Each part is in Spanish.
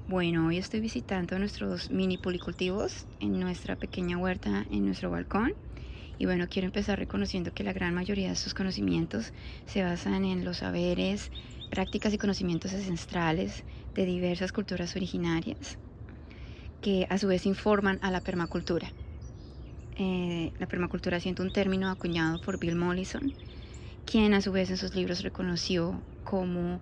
Bueno, hoy estoy visitando nuestros mini policultivos en nuestra pequeña huerta en nuestro balcón. Y bueno, quiero empezar reconociendo que la gran mayoría de estos conocimientos se basan en los saberes, prácticas y conocimientos ancestrales de diversas culturas originarias que a su vez informan a la permacultura. La permacultura siendo un término acuñado por Bill Mollison, quien a su vez en sus libros reconoció como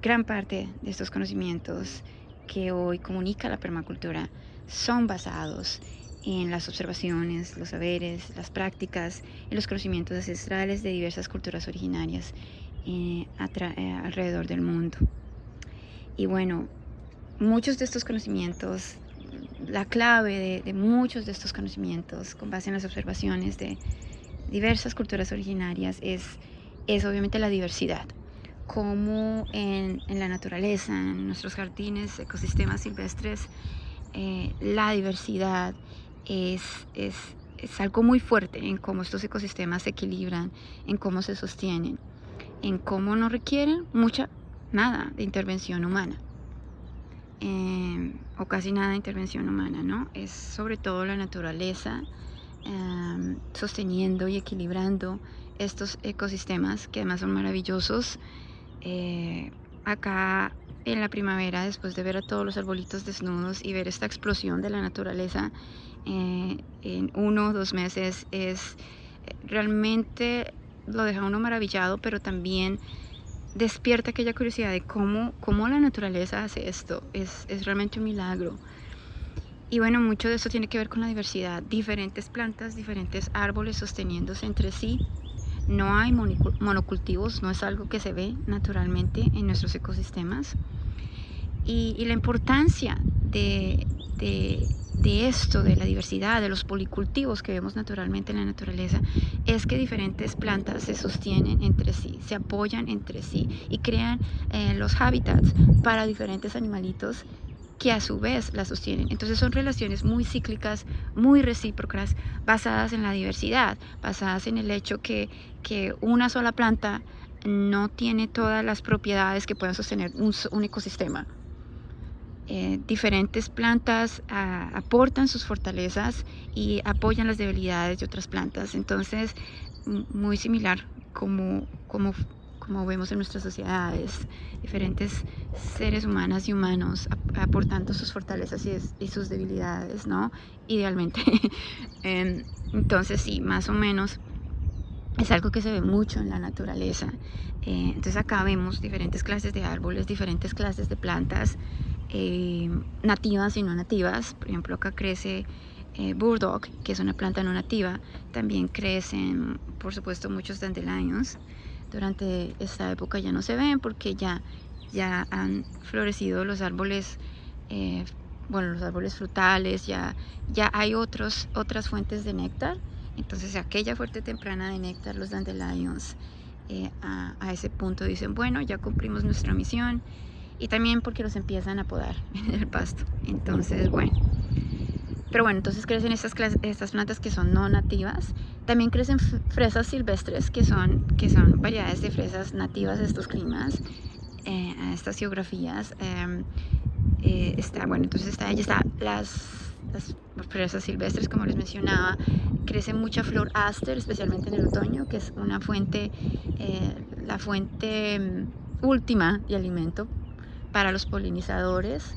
gran parte de estos conocimientos que hoy comunica la permacultura son basados en las observaciones, los saberes, las prácticas y los conocimientos ancestrales de diversas culturas originarias alrededor del mundo. Y bueno, muchos de estos conocimientos, la clave de muchos de estos conocimientos con base en las observaciones de diversas culturas originarias es obviamente la diversidad. Como en la naturaleza, en nuestros jardines, ecosistemas silvestres, la diversidad es algo muy fuerte en cómo estos ecosistemas se equilibran, en cómo se sostienen, en cómo no requieren nada de intervención humana. O casi nada de intervención humana, ¿no? Es sobre todo la naturaleza sosteniendo y equilibrando estos ecosistemas que además son maravillosos. Acá en la primavera, después de ver a todos los arbolitos desnudos y ver esta explosión de la naturaleza en 1 o 2 meses, es realmente lo deja uno maravillado, pero también despierta aquella curiosidad de cómo la naturaleza hace esto. Es realmente un milagro. Y bueno, mucho de esto tiene que ver con la diversidad, diferentes plantas, diferentes árboles sosteniéndose entre sí. No hay monocultivos, no es algo que se ve naturalmente en nuestros ecosistemas. Y la importancia de esto, de la diversidad, de los policultivos que vemos naturalmente en la naturaleza, es que diferentes plantas se sostienen entre sí, se apoyan entre sí y crean los hábitats para diferentes animalitos que a su vez la sostienen. Entonces son relaciones muy cíclicas, muy recíprocas, basadas en la diversidad, basadas en el hecho que una sola planta no tiene todas las propiedades que puedan sostener un ecosistema. Diferentes plantas aportan sus fortalezas y apoyan las debilidades de otras plantas. Entonces, muy similar como vemos en nuestras sociedades, diferentes seres humanas y humanos aportando sus fortalezas y sus debilidades, ¿no? Idealmente. Entonces, sí, más o menos es algo que se ve mucho en la naturaleza. Entonces acá vemos diferentes clases de árboles, diferentes clases de plantas, nativas y no nativas. Por ejemplo, acá crece burdock, que es una planta no nativa. También crecen, por supuesto, muchos dandelions. Durante esta época ya no se ven porque ya han florecido los árboles, los árboles frutales, ya hay otras fuentes de néctar. Entonces aquella fuente temprana de néctar, los dandelions, a ese punto dicen, bueno, ya cumplimos nuestra misión. Y también porque los empiezan a podar en el pasto. Entonces, bueno. Pero bueno, entonces crecen estas plantas que son no nativas. También crecen fresas silvestres, que son variedades de fresas nativas de estos climas, a estas geografías. Entonces las fresas silvestres, como les mencionaba. Crece mucha flor aster, especialmente en el otoño, que es una fuente, la fuente última de alimento para los polinizadores,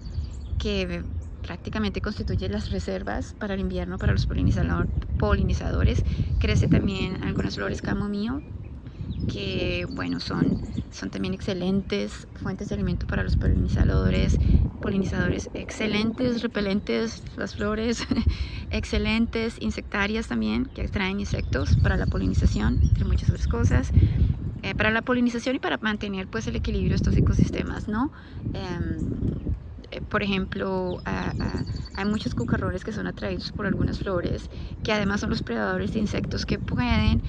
que prácticamente constituye las reservas para el invierno para los polinizadores. Crece también algunas flores camomillo, que bueno, son también excelentes fuentes de alimento para los polinizadores excelentes, repelentes las flores, excelentes insectarias también, que atraen insectos para la polinización, entre muchas otras cosas. Para la polinización y para mantener pues el equilibrio de estos ecosistemas, ¿no? Por ejemplo, hay muchos cucarrones que son atraídos por algunas flores, que además son los predadores de insectos que pueden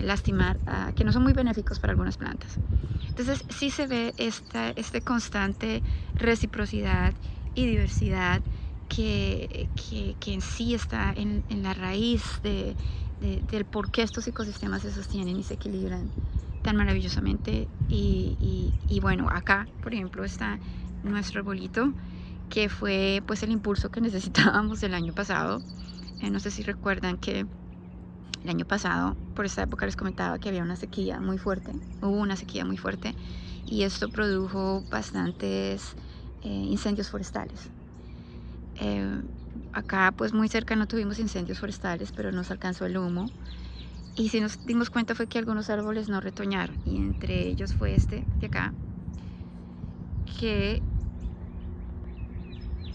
lastimar, que no son muy benéficos para algunas plantas. Entonces sí se ve esta constante reciprocidad y diversidad que en sí está en la raíz del por qué estos ecosistemas se sostienen y se equilibran tan maravillosamente. Y bueno, acá por ejemplo está nuestro arbolito, que fue pues el impulso que necesitábamos el año pasado. No sé si recuerdan que el año pasado, por esta época, les comentaba que había una sequía muy fuerte, hubo una sequía muy fuerte, y esto produjo bastantes incendios forestales. Acá pues muy cerca no tuvimos incendios forestales, pero nos alcanzó el humo, y si nos dimos cuenta fue que algunos árboles no retoñaron, y entre ellos fue este de acá, que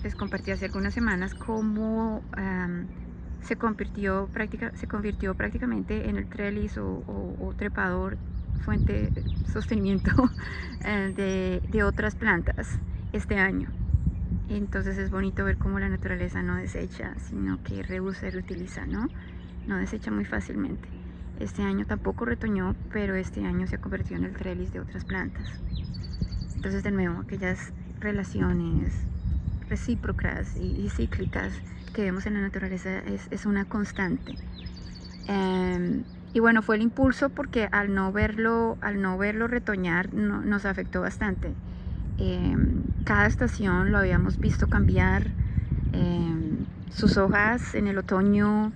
les compartí hace algunas semanas cómo se convirtió prácticamente en el trellis o trepador, fuente de sostenimiento de otras plantas este año. Entonces es bonito ver cómo la naturaleza no desecha, sino que reusa y reutiliza, ¿no? No desecha muy fácilmente. Este año tampoco retoñó, pero este año se ha convertido en el trellis de otras plantas. Entonces, de nuevo, aquellas relaciones recíprocas y cíclicas que vemos en la naturaleza es una constante. Y bueno, fue el impulso porque al no verlo retoñar nos afectó bastante. Cada estación lo habíamos visto cambiar, sus hojas en el otoño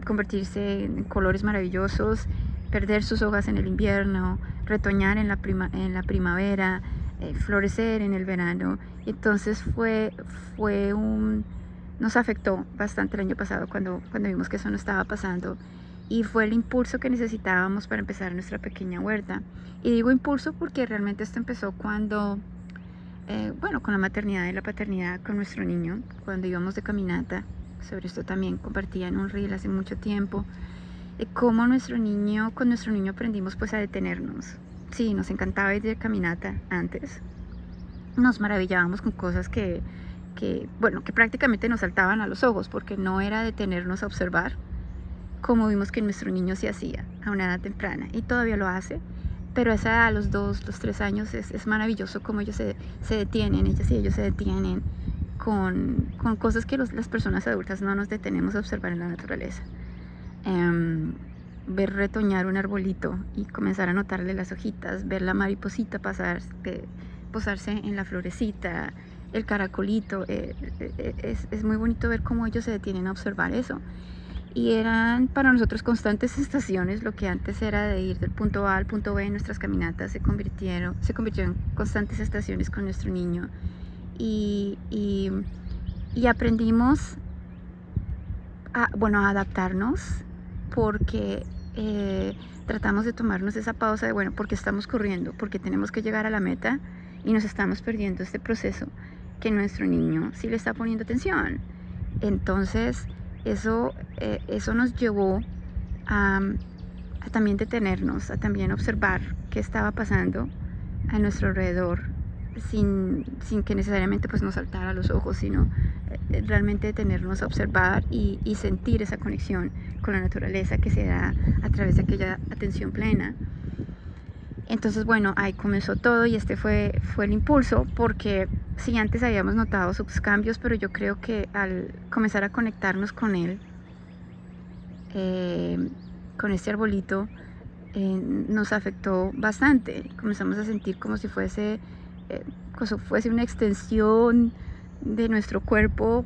convertirse en colores maravillosos, perder sus hojas en el invierno, retoñar en la primavera, florecer en el verano. Entonces nos afectó bastante el año pasado cuando vimos que eso no estaba pasando, y fue el impulso que necesitábamos para empezar nuestra pequeña huerta. Y digo impulso porque realmente esto empezó cuando con la maternidad y la paternidad con nuestro niño, cuando íbamos de caminata. Sobre esto también compartía en un reel hace mucho tiempo, cómo con nuestro niño aprendimos pues a detenernos. Sí, nos encantaba ir de caminata antes, nos maravillábamos con cosas que prácticamente nos saltaban a los ojos, porque no era detenernos a observar, como vimos que nuestro niño se hacía a una edad temprana, y todavía lo hace, pero a esa edad, a los 2, los 3 años, es maravilloso cómo ellos se detienen, ellas y ellos se detienen con cosas que las personas adultas no nos detenemos a observar en la naturaleza. Ver retoñar un arbolito y comenzar a notarle las hojitas, ver la mariposita posarse en la florecita, el caracolito, es muy bonito ver cómo ellos se detienen a observar eso. Y eran para nosotros constantes estaciones. Lo que antes era de ir del punto A al punto B en nuestras caminatas se convirtió en constantes estaciones con nuestro niño, y aprendimos a adaptarnos, porque tratamos de tomarnos esa pausa de porque estamos corriendo, porque tenemos que llegar a la meta, y nos estamos perdiendo este proceso que nuestro niño sí le está poniendo atención. Entonces eso nos llevó a también detenernos, a también observar qué estaba pasando a nuestro alrededor, sin que necesariamente pues nos saltara a los ojos, sino realmente detenernos a observar y sentir esa conexión con la naturaleza que se da a través de aquella atención plena. Entonces ahí comenzó todo, y este fue el impulso, porque sí, antes habíamos notado sus cambios, pero yo creo que al comenzar a conectarnos con él, con este arbolito, nos afectó bastante. Comenzamos a sentir como si fuese una extensión de nuestro cuerpo.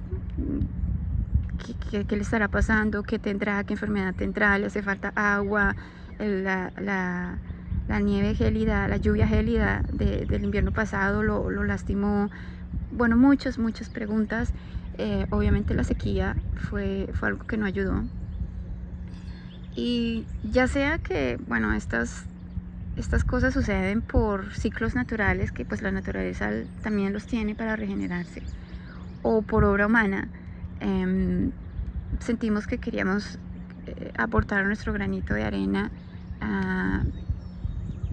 ¿Qué le estará pasando? ¿Qué tendrá? ¿Qué enfermedad tendrá? ¿Le hace falta agua? La nieve gélida, la lluvia gélida del invierno pasado lo lastimó. Muchas preguntas. Obviamente la sequía fue algo que no ayudó. Y ya sea que estas cosas suceden por ciclos naturales, que pues la naturaleza también los tiene para regenerarse, o por obra humana, sentimos que queríamos aportar nuestro granito de arena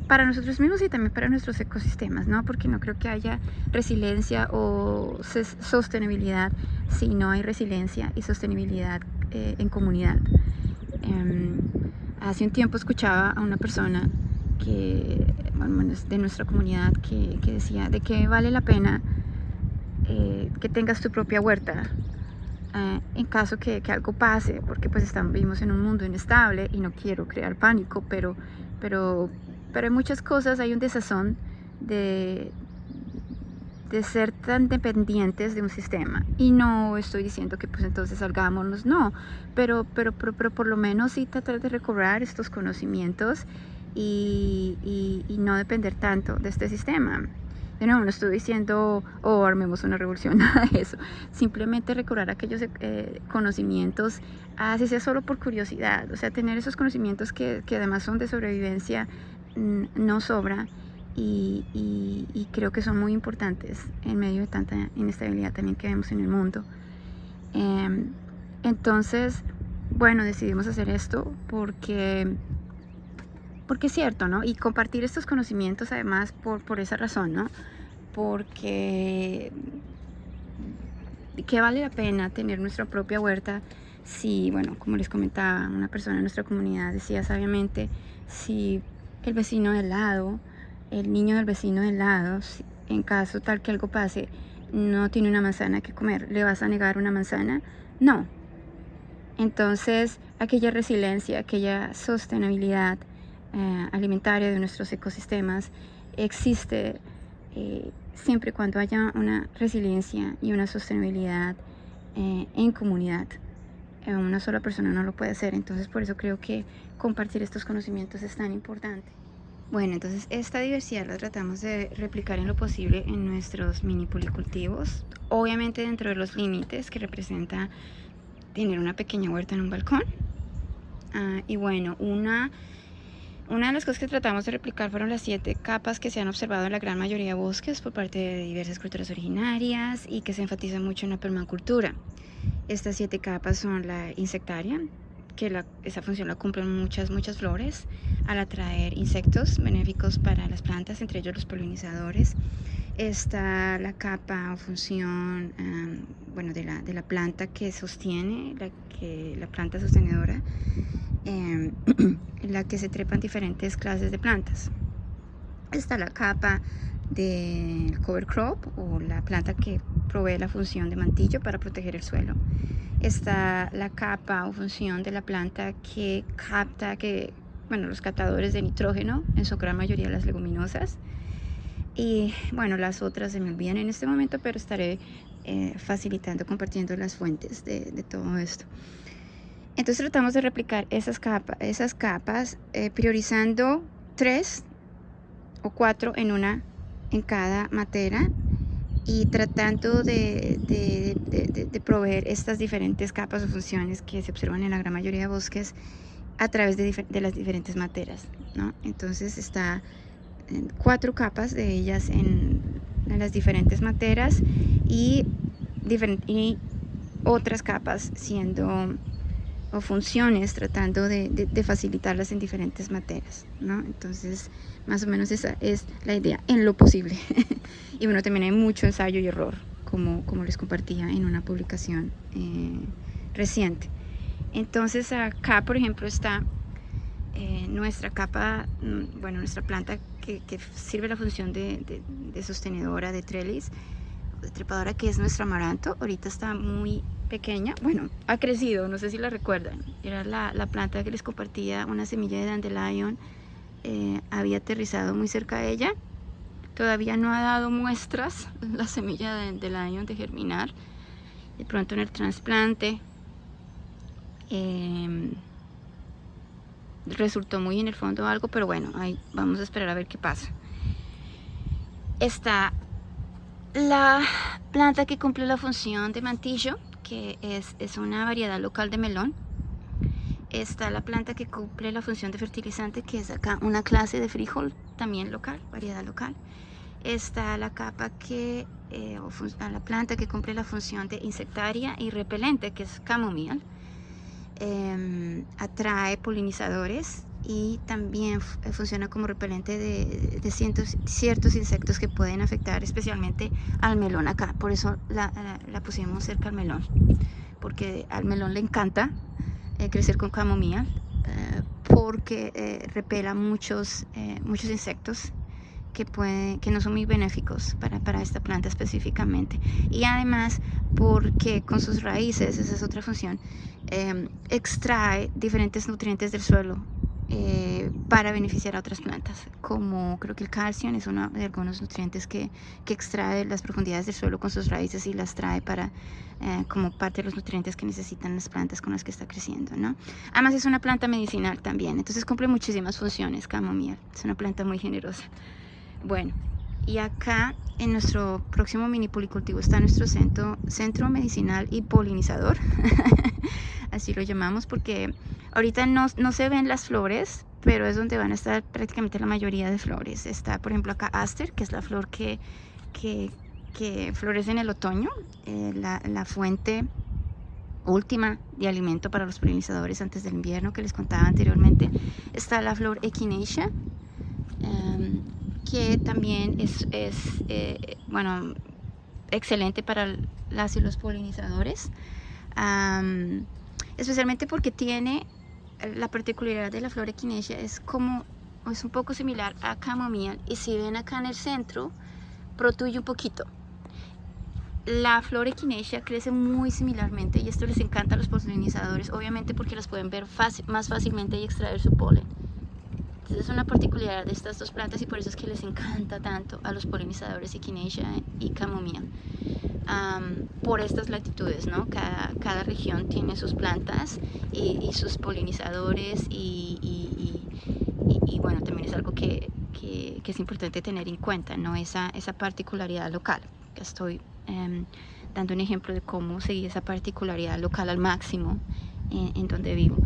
para nosotros mismos y también para nuestros ecosistemas, ¿no? Porque no creo que haya resiliencia o sostenibilidad si no hay resiliencia y sostenibilidad en comunidad. Hace un tiempo escuchaba a una persona de nuestra comunidad que decía: ¿de qué vale la pena que tengas tu propia huerta en caso que algo pase? Porque pues vivimos en un mundo inestable y no quiero crear pánico, pero hay muchas cosas, hay un desazón de de ser tan dependientes de un sistema. Y no estoy diciendo que pues entonces salgámonos, no, pero por lo menos sí tratar de recobrar estos conocimientos y no depender tanto de este sistema. De nuevo, no estoy diciendo, armemos una revolución, nada de eso. Simplemente recobrar aquellos conocimientos, así sea solo por curiosidad. O sea, tener esos conocimientos que además son de sobrevivencia, no sobra. Y creo que son muy importantes en medio de tanta inestabilidad también que vemos en el mundo. Entonces, bueno, decidimos hacer esto porque es cierto, ¿no? Y compartir estos conocimientos además por esa razón, ¿no? Porque que vale la pena tener nuestra propia huerta si, bueno, como les comentaba, una persona en nuestra comunidad decía sabiamente, si el vecino de al lado, el niño del vecino de al lado, en caso tal que algo pase, no tiene una manzana que comer, ¿le vas a negar una manzana? No. Entonces, aquella resiliencia, aquella sostenibilidad alimentaria de nuestros ecosistemas existe siempre y cuando haya una resiliencia y una sostenibilidad en comunidad. Una sola persona no lo puede hacer, entonces por eso creo que compartir estos conocimientos es tan importante. Bueno, entonces esta diversidad la tratamos de replicar en lo posible en nuestros mini policultivos, obviamente dentro de los límites que representa tener una pequeña huerta en un balcón. Y bueno, una de las cosas que tratamos de replicar fueron las 7 capas que se han observado en la gran mayoría de bosques por parte de diversas culturas originarias y que se enfatiza mucho en la permacultura. Estas 7 capas son la insectaria, que esa función la cumplen muchas flores al atraer insectos benéficos para las plantas, entre ellos los polinizadores. Está la capa o función de la planta que sostiene, la planta sostenedora, en la que se trepan diferentes clases de plantas. Está la capa del cover crop o la planta que provee la función de mantillo para proteger el suelo. Está la capa o función de la planta que capta los captadores de nitrógeno, en su gran mayoría las leguminosas. Y bueno, las otras se me olvidan en este momento, pero estaré compartiendo las fuentes de todo esto. Entonces tratamos de replicar esas capas priorizando 3 o 4 en cada matera y tratando de proveer estas diferentes capas o funciones que se observan en la gran mayoría de bosques a través de las diferentes materas, ¿no? Entonces está 4 capas de ellas en las diferentes materas y otras capas siendo o funciones tratando de facilitarlas en diferentes materias, ¿no? Entonces, más o menos esa es la idea, en lo posible. Y bueno, también hay mucho ensayo y error, como les compartía en una publicación reciente. Entonces, acá, por ejemplo, está nuestra capa, nuestra planta que sirve la función de sostenedora, de trellis, de trepadora, que es nuestro amaranto. Ahorita está muy pequeña, bueno, ha crecido, no sé si la recuerdan, era la planta que les compartía, una semilla de dandelion, había aterrizado muy cerca de ella, todavía no ha dado muestras la semilla de dandelion de germinar, de pronto en el trasplante resultó muy en el fondo algo, pero bueno, ahí vamos a esperar a ver qué pasa. Está la planta que cumple la función de mantillo, que es una variedad local de melón. Está la planta que cumple la función de fertilizante, que es acá una clase de frijol, también local, variedad local. Está la capa la planta que cumple la función de insectaria y repelente, que es chamomile. Atrae polinizadores y también funciona como repelente de ciertos insectos que pueden afectar especialmente al melón acá. Por eso la pusimos cerca al melón, porque al melón le encanta crecer con chamomile, porque repela muchos insectos que no son muy benéficos para esta planta específicamente, y además porque con sus raíces, esa es otra función, extrae diferentes nutrientes del suelo para beneficiar a otras plantas, como creo que el calcio es uno de algunos nutrientes que extrae las profundidades del suelo con sus raíces y las trae para como parte de los nutrientes que necesitan las plantas con las que está creciendo, ¿no? Además es una planta medicinal también, entonces cumple muchísimas funciones. Camomilla es una planta muy generosa. Bueno, y acá en nuestro próximo mini policultivo está nuestro centro medicinal y polinizador. Así lo llamamos porque ahorita no se ven las flores, pero es donde van a estar prácticamente la mayoría de flores. Está, por ejemplo, acá Aster, que es la flor que florece en el otoño, la fuente última de alimento para los polinizadores antes del invierno que les contaba anteriormente. Está la flor Echinacea, que también es bueno, excelente para las y los polinizadores, especialmente porque tiene la particularidad de la flor Echinacea, es un poco similar a Camomilla, y si ven acá en el centro protruye un poquito. La flor Echinacea crece muy similarmente y esto les encanta a los polinizadores, obviamente porque las pueden ver más fácilmente y extraer su polen. Entonces es una particularidad de estas dos plantas y por eso es que les encanta tanto a los polinizadores Echinacea y Camomilla. Por estas latitudes, ¿no? Cada región tiene sus plantas y sus polinizadores y bueno, también es algo que es importante tener en cuenta, ¿no? Esa particularidad local. Estoy dando un ejemplo de cómo seguir esa particularidad local al máximo en donde vivo.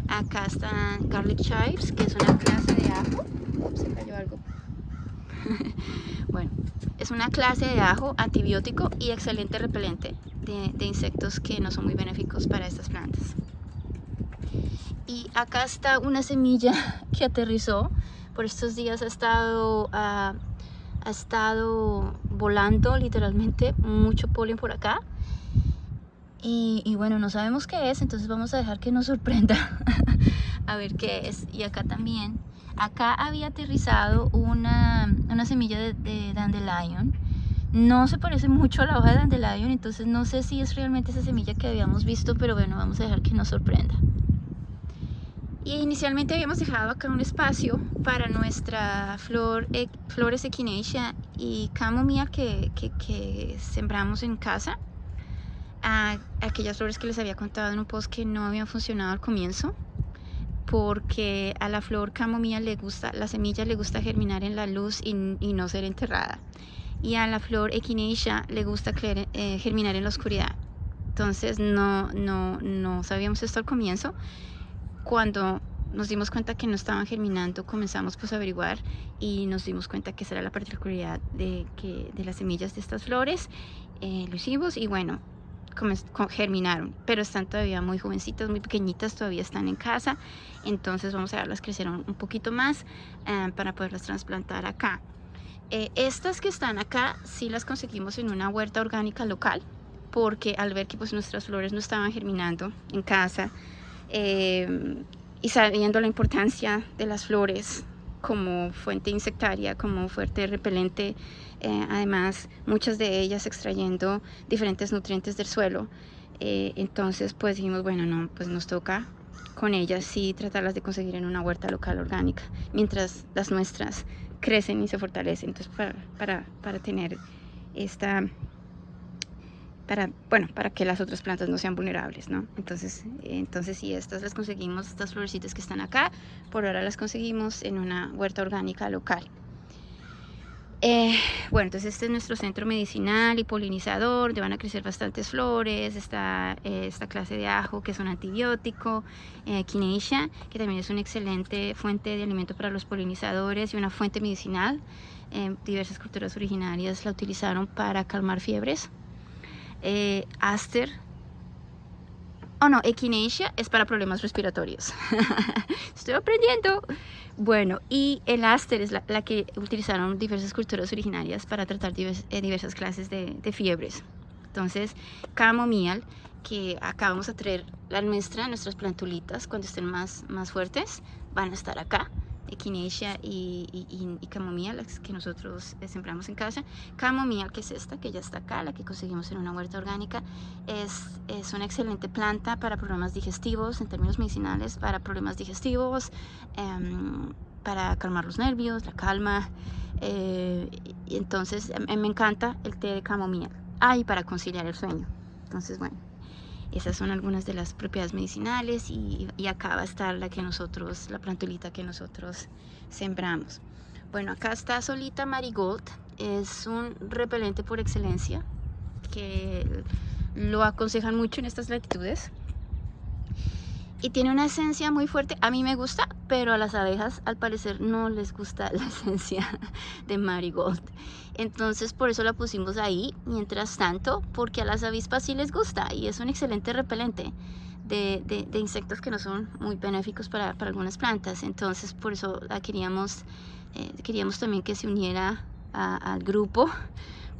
Acá están garlic chives, que es una clase de ajo. Se cayó algo. Bueno, es una clase de ajo antibiótico y excelente repelente de insectos que no son muy benéficos para estas plantas. Y acá está una semilla que aterrizó. Por estos días ha estado volando literalmente mucho polen por acá. Y bueno, no sabemos qué es, entonces vamos a dejar que nos sorprenda a ver qué es. Y acá también, acá había aterrizado una semilla de dandelion. No se parece mucho a la hoja de dandelion, entonces no sé si es realmente esa semilla que habíamos visto, pero bueno, vamos a dejar que nos sorprenda. Y inicialmente habíamos dejado acá un espacio para nuestra flores Echinacea y Camomilla que sembramos en casa. Aquellas flores que les había contado en un post que no habían funcionado al comienzo, porque a la flor Camomilla la semilla le gusta germinar en la luz y no ser enterrada, y a la flor Echinacea le gusta germinar en la oscuridad. Entonces no sabíamos esto al comienzo. Cuando nos dimos cuenta que no estaban germinando, comenzamos pues a averiguar y nos dimos cuenta que esa era la particularidad de las semillas de estas flores. Lo hicimos y bueno, germinaron, pero están todavía muy jovencitas, muy pequeñitas, todavía están en casa. Entonces vamos a dejarlas crecer un poquito más para poderlas trasplantar acá. Estas que están acá sí las conseguimos en una huerta orgánica local, porque al ver que pues nuestras flores no estaban germinando en casa, y sabiendo la importancia de las flores como fuente insectaria, como fuente repelente, además muchas de ellas extrayendo diferentes nutrientes del suelo, entonces pues dijimos, bueno, no, pues nos toca con ellas sí tratarlas de conseguir en una huerta local orgánica, mientras las nuestras crecen y se fortalecen. Entonces para tener para que las otras plantas no sean vulnerables, ¿no? Entonces sí, estas las conseguimos, estas florecitas que están acá, por ahora las conseguimos en una huerta orgánica local. Bueno, entonces este es nuestro centro medicinal y polinizador, donde van a crecer bastantes flores. Está esta clase de ajo, que es un antibiótico, Echinacea, que también es una excelente fuente de alimento para los polinizadores y una fuente medicinal. Diversas culturas originarias la utilizaron para calmar fiebres. Aster, Echinacea es para problemas respiratorios. Estoy aprendiendo. Bueno, y el Aster es la que utilizaron diversas culturas originarias para tratar diversas clases de fiebres. Entonces, Camomilla, que acá vamos a traer nuestras plantulitas cuando estén más fuertes, van a estar acá. echinacea y camomilla, las que nosotros sembramos en casa. Camomilla, que es esta, que ya está acá, la que conseguimos en una huerta orgánica, es una excelente planta para problemas digestivos, en términos medicinales, para problemas digestivos, para calmar los nervios, la calma. Y entonces me encanta el té de camomilla. Y para conciliar el sueño. Entonces, bueno, esas son algunas de las propiedades medicinales, y acá va a estar la plantulita que nosotros sembramos. Bueno, acá está Solita Marigold, es un repelente por excelencia que lo aconsejan mucho en estas latitudes y tiene una esencia muy fuerte. A mí me gusta, pero a las abejas al parecer no les gusta la esencia de Marigold. Entonces por eso la pusimos ahí, mientras tanto, porque a las avispas sí les gusta y es un excelente repelente de insectos que no son muy benéficos para algunas plantas. Entonces por eso la queríamos también que se uniera al grupo,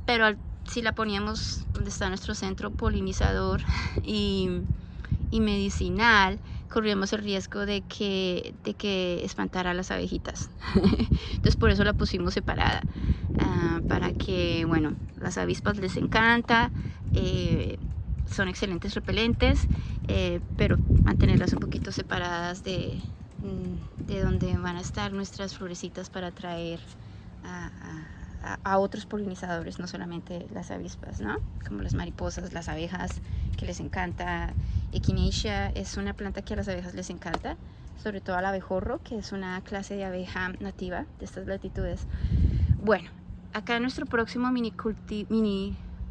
pero si la poníamos donde está nuestro centro polinizador y medicinal, corríamos el riesgo de que espantara a las abejitas. Entonces por eso la pusimos separada, para que, bueno, las avispas les encanta, son excelentes repelentes, pero mantenerlas un poquito separadas de donde van a estar nuestras florecitas para atraer a otros polinizadores, no solamente las avispas, ¿no? Como las mariposas, las abejas, que les encanta. Echinacea es una planta que a las abejas les encanta, sobre todo al abejorro, que es una clase de abeja nativa de estas latitudes. Bueno, acá en nuestro próximo mini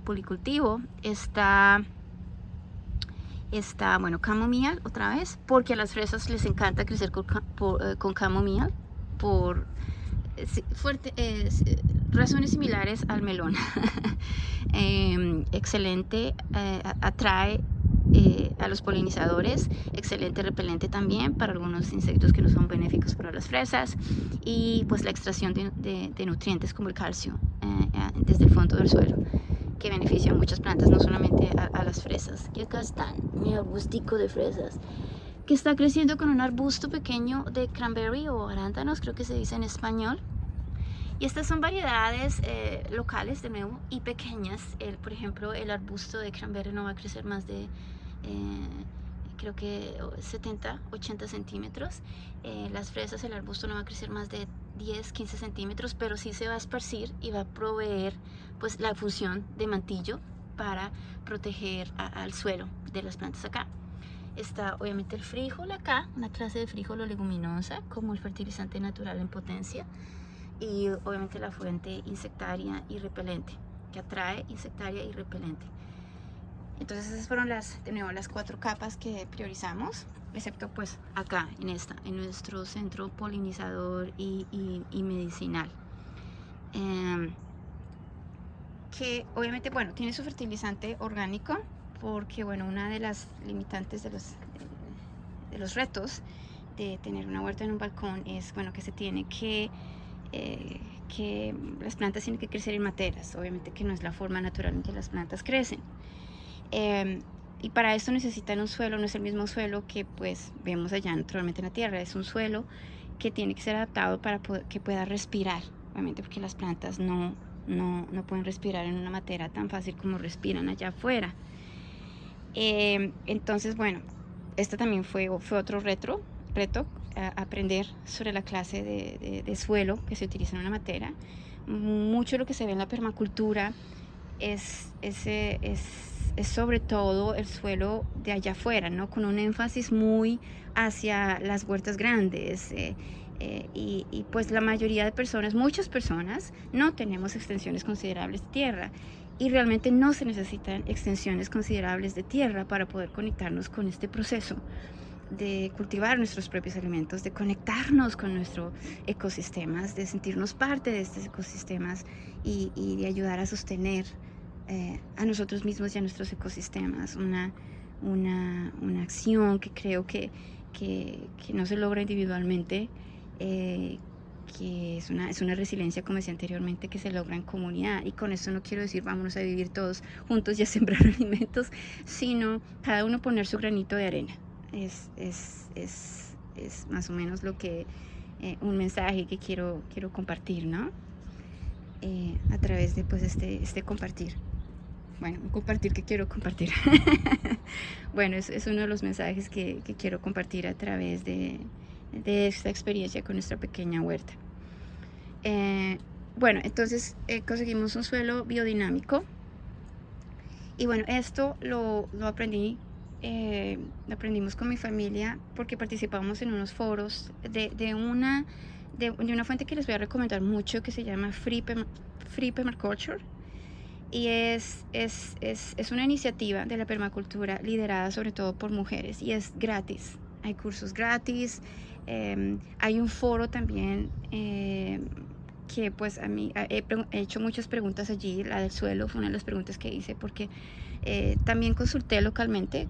policultivo está, bueno, camomilla otra vez, porque a las fresas les encanta crecer con camomilla por razones similares al melón. Excelente, atrae a los polinizadores, excelente repelente también para algunos insectos que no son benéficos para las fresas, y pues la extracción de nutrientes como el calcio desde el fondo del suelo, que beneficia a muchas plantas, no solamente a las fresas. Y acá está mi arbustico de fresas, que está creciendo con un arbusto pequeño de cranberry o arándanos, creo que se dice en español. Y estas son variedades locales, de nuevo, y pequeñas. Por ejemplo, el arbusto de cranberry no va a crecer más de, creo que 70, 80 centímetros. Las fresas, el arbusto no va a crecer más de 10, 15 centímetros, pero sí se va a esparcir y va a proveer pues la función de mantillo para proteger al suelo de las plantas acá. Está obviamente el frijol acá, una clase de frijol o leguminosa, como el fertilizante natural en potencia, y obviamente la fuente insectaria y repelente, que atrae insectaria y repelente. Entonces esas fueron de nuevo las 4 capas que priorizamos, excepto pues acá en nuestro centro polinizador y medicinal, que obviamente, bueno, tiene su fertilizante orgánico, porque bueno, una de las limitantes de los retos de tener una huerta en un balcón es, bueno, que se tiene que las plantas tienen que crecer en materas, obviamente que no es la forma natural en que las plantas crecen, y para esto necesitan un suelo, no es el mismo suelo que pues vemos allá naturalmente en la tierra, es un suelo que tiene que ser adaptado para que pueda respirar, obviamente porque las plantas no pueden respirar en una matera tan fácil como respiran allá afuera. Entonces, bueno, esto también fue otro reto, aprender sobre la clase de suelo que se utiliza en una matera. Mucho de lo que se ve en la permacultura es sobre todo el suelo de allá afuera, ¿no? Con un énfasis muy hacia las huertas grandes, y pues la mayoría de personas, muchas personas, no tenemos extensiones considerables de tierra, y realmente no se necesitan extensiones considerables de tierra para poder conectarnos con este proceso de cultivar nuestros propios alimentos, de conectarnos con nuestros ecosistemas, de sentirnos parte de estos ecosistemas y de ayudar a sostener a nosotros mismos y a nuestros ecosistemas. Una acción que creo que no se logra individualmente, que es una resiliencia, como decía anteriormente, que se logra en comunidad. Y con esto no quiero decir vámonos a vivir todos juntos y a sembrar alimentos, sino cada uno poner su granito de arena. Es más o menos lo que un mensaje que quiero compartir, ¿no? A través de pues este compartir. Bueno, un compartir que quiero compartir. Bueno, es uno de los mensajes que quiero compartir a través de esta experiencia con nuestra pequeña huerta. Bueno, entonces conseguimos un suelo biodinámico. Y bueno, esto lo aprendimos con mi familia porque participamos en unos foros de una fuente que les voy a recomendar mucho, que se llama Free Permaculture. Y es una iniciativa de la permacultura liderada sobre todo por mujeres, y es gratis. Hay cursos gratis, hay un foro también que pues a mí he hecho muchas preguntas allí. La del suelo fue una de las preguntas que hice, porque también consulté localmente,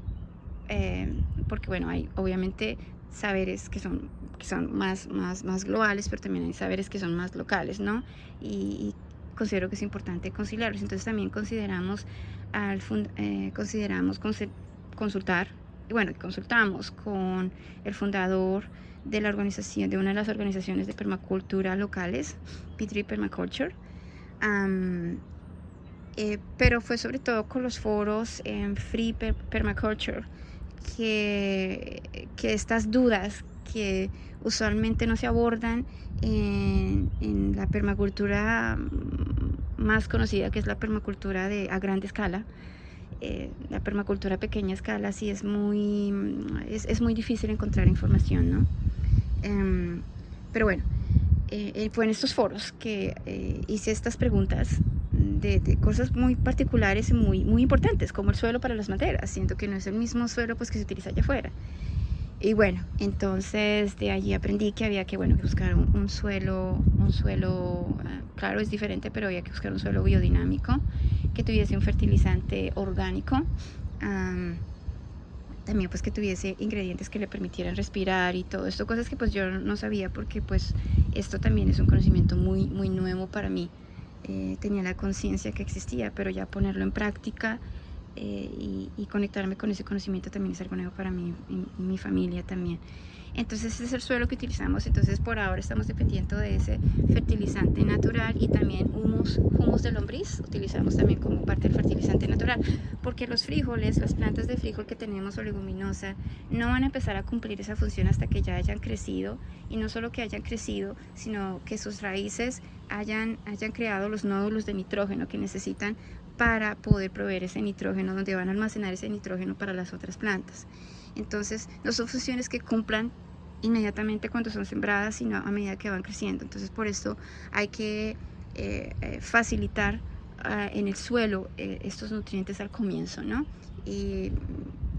porque bueno, hay obviamente saberes que son más globales, pero también hay saberes que son más locales, ¿no? Y considero que es importante conciliarlos. Entonces también consideramos consultar, y bueno, consultamos con el fundador de la organización, de una de las organizaciones de permacultura locales, P3 Permaculture. Pero fue sobre todo con los foros en Free Permaculture que estas dudas que usualmente no se abordan en la permacultura más conocida, que es la permacultura a gran escala. La permacultura a pequeña escala sí es muy difícil encontrar información, ¿no? Pero bueno, fue en estos foros que hice estas preguntas de cosas muy particulares y muy importantes, como el suelo para las maderas. Siento que no es el mismo suelo pues que se utiliza allá afuera. Y bueno, entonces de allí aprendí que había que buscar un suelo, claro, es diferente, pero había que buscar un suelo biodinámico, que tuviese un fertilizante orgánico, también pues que tuviese ingredientes que le permitieran respirar y todo esto, cosas que pues yo no sabía, porque pues esto también es un conocimiento muy nuevo para mí. Tenía la conciencia que existía, pero ya ponerlo en práctica y conectarme con ese conocimiento también es algo nuevo para mí y mi familia también. Entonces ese es el suelo que utilizamos. Entonces por ahora estamos dependiendo de ese fertilizante natural, y también humus de lombriz utilizamos también como parte del fertilizante natural, porque los frijoles, las plantas de frijol que tenemos, o leguminosa, no van a empezar a cumplir esa función hasta que ya hayan crecido, y no solo que hayan crecido, sino que sus raíces hayan creado los nódulos de nitrógeno que necesitan para poder proveer ese nitrógeno, donde van a almacenar ese nitrógeno para las otras plantas. Entonces no son funciones que cumplan inmediatamente cuando son sembradas, sino a medida que van creciendo. Entonces por esto hay que facilitar en el suelo estos nutrientes al comienzo, ¿no? Y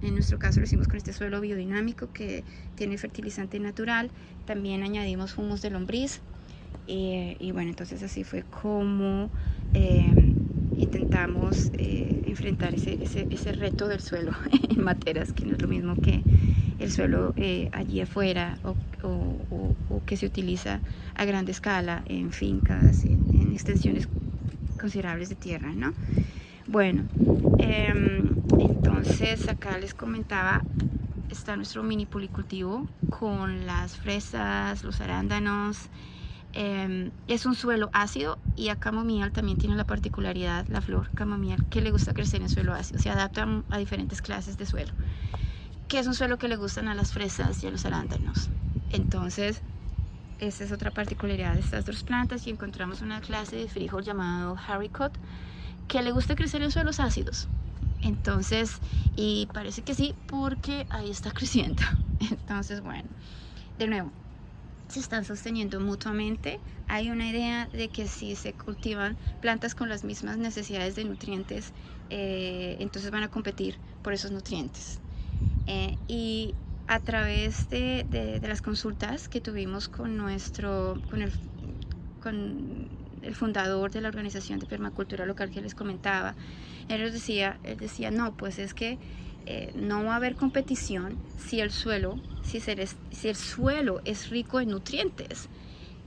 en nuestro caso lo hicimos con este suelo biodinámico que tiene fertilizante natural. También añadimos humus de lombriz, y bueno, entonces así fue como intentamos enfrentar ese reto del suelo en materas, que no es lo mismo que el suelo allí afuera o que se utiliza a gran escala en fincas, en extensiones considerables de tierra, ¿no? Bueno, entonces acá les comentaba, está nuestro mini policultivo con las fresas, los arándanos. Es un suelo ácido, y a camomile también tiene la particularidad, la flor camomile, que le gusta crecer en suelo ácido. Se adapta a diferentes clases de suelo, que es un suelo que le gustan a las fresas y a los arándanos. Entonces esa es otra particularidad de estas dos plantas. Y encontramos una clase de frijol llamado haricot, que le gusta crecer en suelos ácidos. Entonces, y parece que sí, porque ahí está creciendo. Entonces, bueno, de nuevo, se están sosteniendo mutuamente. Hay una idea de que si se cultivan plantas con las mismas necesidades de nutrientes, entonces van a competir por esos nutrientes. Y a través de las consultas que tuvimos con el fundador de la organización de permacultura local que les comentaba, él decía, no, pues es que no va a haber competición si el suelo es rico en nutrientes,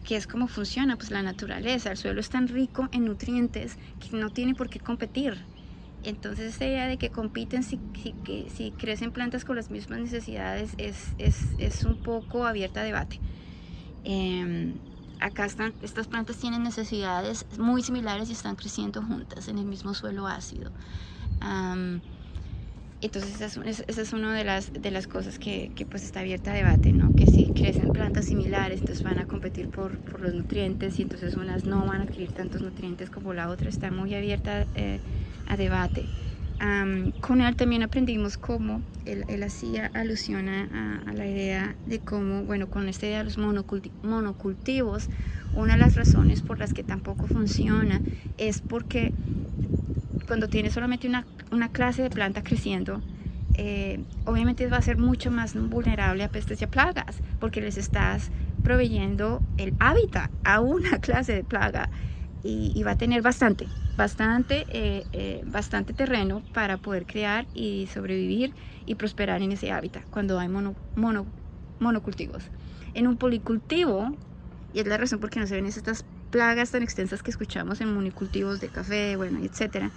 que es como funciona pues la naturaleza. El suelo es tan rico en nutrientes que no tiene por qué competir. Entonces esta idea de que compiten si crecen plantas con las mismas necesidades es un poco abierta a debate. Acá están, estas plantas tienen necesidades muy similares y están creciendo juntas en el mismo suelo ácido. Entonces esa es una de las cosas que pues está abierta a debate, ¿no? Que si crecen plantas similares, entonces van a competir por los nutrientes, y entonces unas no van a adquirir tantos nutrientes como la otra. Está muy abierta a debate. Con él también aprendimos cómo él hacía alusión a la idea de cómo, bueno, con esta idea de los monocultivos, una de las razones por las que tampoco funciona es porque cuando tienes solamente una clase de planta creciendo, obviamente va a ser mucho más vulnerable a pestes y a plagas, porque les estás proveyendo el hábitat a una clase de plaga, y va a tener bastante terreno para poder crear y sobrevivir y prosperar en ese hábitat cuando hay monocultivos. En un policultivo, y es la razón por qué no se ven estas plagas tan extensas que escuchamos en monocultivos de café, bueno, etcétera,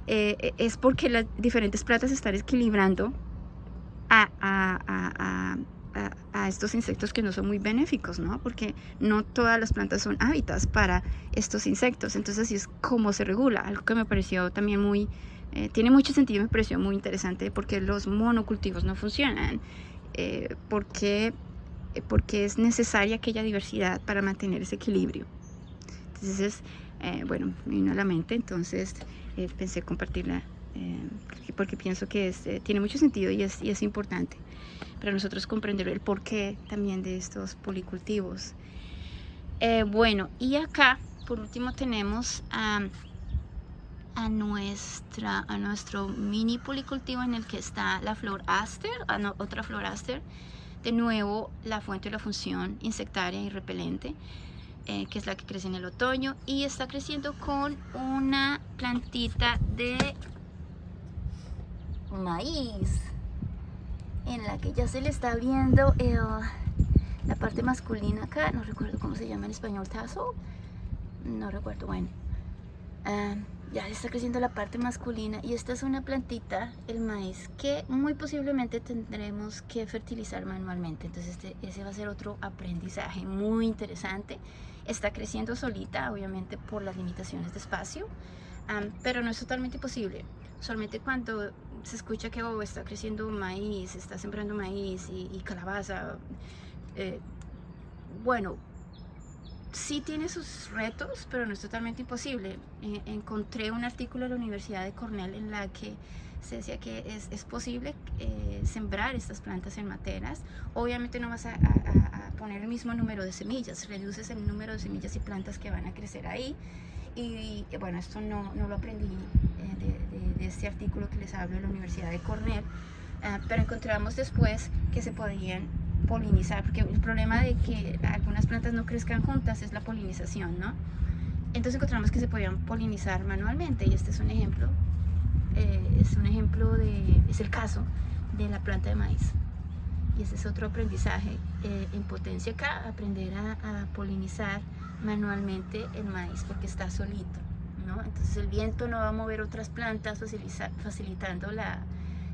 es porque las diferentes plantas se están equilibrando a estos insectos que no son muy benéficos, ¿no? Porque no todas las plantas son hábitats para estos insectos. Entonces así es como se regula, algo que me pareció también muy, tiene mucho sentido, me pareció muy interesante, porque los monocultivos no funcionan, porque es necesaria aquella diversidad para mantener ese equilibrio. Entonces, bueno, me vino a la mente, entonces pensé compartirla, porque pienso que tiene mucho sentido y es importante para nosotros comprender el porqué también de estos policultivos. Bueno, y acá por último tenemos a nuestro mini policultivo en el que está la flor aster, otra flor aster, de nuevo la fuente de la función insectaria y repelente, que es la que crece en el otoño, y está creciendo con una plantita de maíz en la que ya se le está viendo la parte masculina acá. No recuerdo cómo se llama en español, tassel, no recuerdo. Bueno, ya está creciendo la parte masculina, y esta es una plantita, el maíz, que muy posiblemente tendremos que fertilizar manualmente. Entonces ese va a ser otro aprendizaje muy interesante. Está creciendo solita, obviamente por las limitaciones de espacio, pero no es totalmente imposible. Solamente cuando se escucha que está creciendo maíz, está sembrando maíz y calabaza, bueno, sí tiene sus retos, pero no es totalmente imposible. Encontré un artículo de la Universidad de Cornell en la que se decía que es posible sembrar estas plantas en materas. Obviamente no vas a poner el mismo número de semillas, reduces el número de semillas y plantas que van a crecer ahí. Y bueno, esto no lo aprendí de este artículo que les hablo de la Universidad de Cornell, pero encontramos después que se podían polinizar, porque el problema de que algunas plantas no crezcan juntas es la polinización, ¿no? Entonces encontramos que se podían polinizar manualmente, y este es un ejemplo, es el caso de la planta de maíz. Y ese es otro aprendizaje en potencia acá, aprender a polinizar manualmente el maíz, porque está solito, ¿no? Entonces el viento no va a mover otras plantas, facilitando la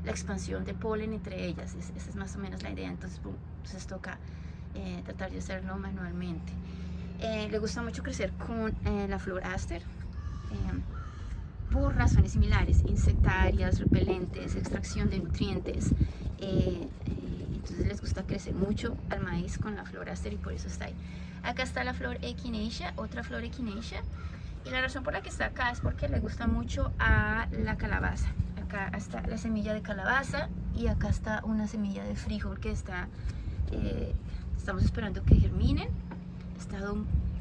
expansión de polen entre ellas. Esa es más o menos la idea. Entonces toca tratar de hacerlo manualmente. Le gusta mucho crecer con la flor aster, por razones similares, insectarias, repelentes, extracción de nutrientes. Entonces les gusta crecer mucho al maíz con la flor aster, y por eso está ahí. Acá está la flor echinacea, otra flor echinacea, y la razón por la que está acá es porque le gusta mucho a la calabaza. Acá está la semilla de calabaza, y acá está una semilla de frijol que estamos esperando que germinen.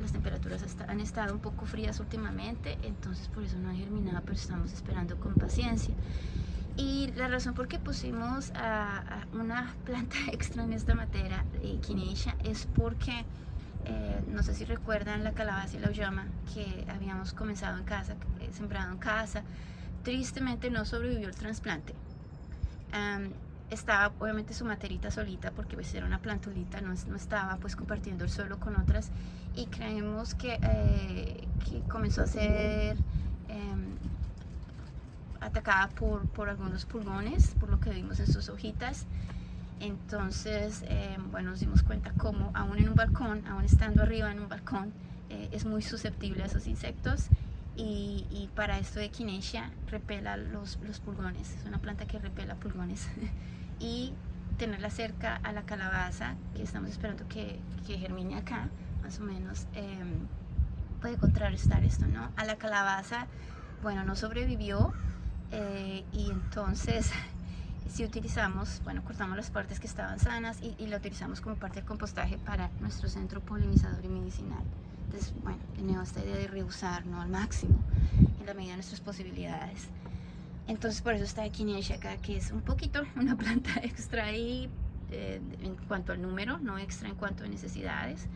Las temperaturas han estado un poco frías últimamente, entonces por eso no ha germinado, pero estamos esperando con paciencia. Y la razón por qué pusimos a una planta extra en esta matera de echinacea es porque no sé si recuerdan la calabaza y la uyama que habíamos comenzado en casa, sembrado en casa. Tristemente no sobrevivió el trasplante. Estaba obviamente su materita solita, porque pues era una plantulita, no estaba pues compartiendo el suelo con otras, y creemos que comenzó a ser atacada por algunos pulgones, por lo que vimos en sus hojitas, Entonces, bueno, nos dimos cuenta cómo aún en un balcón, aún estando arriba en un balcón, es muy susceptible a esos insectos. Y para esto de Echinacea repela los pulgones, es una planta que repela pulgones. Y tenerla cerca a la calabaza, que estamos esperando que germine acá, más o menos, puede contrarrestar esto, ¿no? A la calabaza, bueno, no sobrevivió, y entonces si utilizamos, bueno, cortamos las partes que estaban sanas y la utilizamos como parte del compostaje para nuestro centro polinizador y medicinal. Entonces, bueno, tenemos esta idea de reusar, ¿no? Al máximo, en la medida de nuestras posibilidades. Entonces, por eso está Echinacea acá, que es un poquito una planta extra ahí, en cuanto al número, no extra en cuanto a necesidades.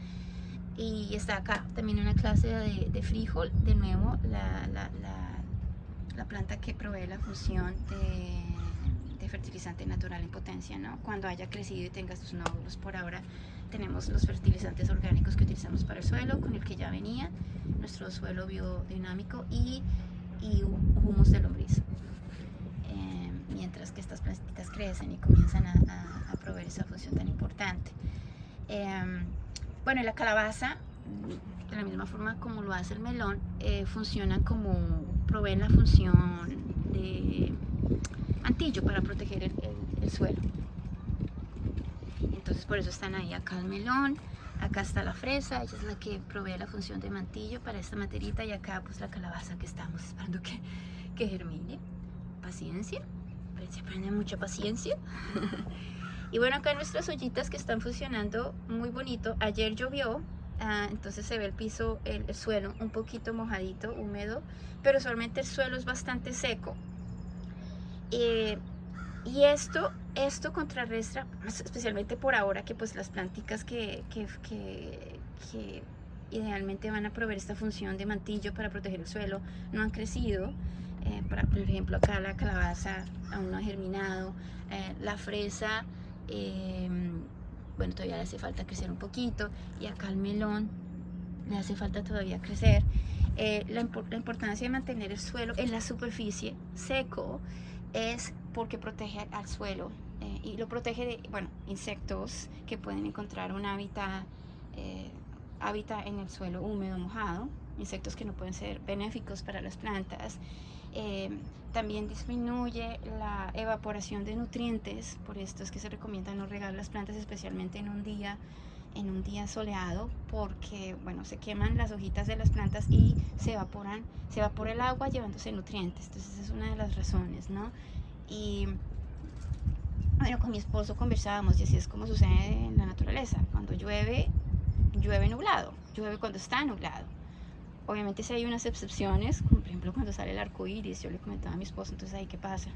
Y está acá también una clase de frijol, de nuevo, la planta que provee la función de fertilizante natural en potencia, ¿no? Cuando haya crecido y tenga sus nódulos. Por ahora tenemos los fertilizantes orgánicos que utilizamos para el suelo, con el que ya venía nuestro suelo biodinámico, y humus de lombriz. Mientras que estas plantitas crecen y comienzan a proveer esa función tan importante. Bueno, y la calabaza, de la misma forma como lo hace el melón, funcionan como, proveen la función de mantillo para proteger el suelo. Entonces por eso están ahí. Acá el melón, acá está la fresa, ella es la que provee la función de mantillo para esta materita, y acá pues la calabaza, que estamos esperando que germine. Paciencia, se prende mucha paciencia. Y bueno, acá nuestras ollitas que están funcionando muy bonito. Ayer llovió, entonces se ve el piso, el suelo un poquito mojadito, húmedo, pero usualmente el suelo es bastante seco. Y esto contrarresta, especialmente por ahora, que pues las plantitas que idealmente van a proveer esta función de mantillo para proteger el suelo no han crecido. Por ejemplo, acá la calabaza aún no ha germinado, la fresa, bueno, todavía le hace falta crecer un poquito, y acá el melón le hace falta todavía crecer. La importancia de mantener el suelo en la superficie seco es porque protege al suelo, y lo protege de, bueno, insectos que pueden encontrar un hábitat en el suelo húmedo, mojado, insectos que no pueden ser benéficos para las plantas. También disminuye la evaporación de nutrientes, por esto es que se recomienda no regar las plantas, especialmente en un día soleado, porque bueno, se queman las hojitas de las plantas y se evapora el agua llevándose nutrientes. Entonces es una de las razones, ¿no? Y bueno, con mi esposo conversábamos, y así es como sucede en la naturaleza. Cuando llueve nublado, llueve cuando está nublado. Obviamente si hay unas excepciones, como por ejemplo cuando sale el arco iris. Yo le comentaba a mi esposo, entonces ahí qué pasa,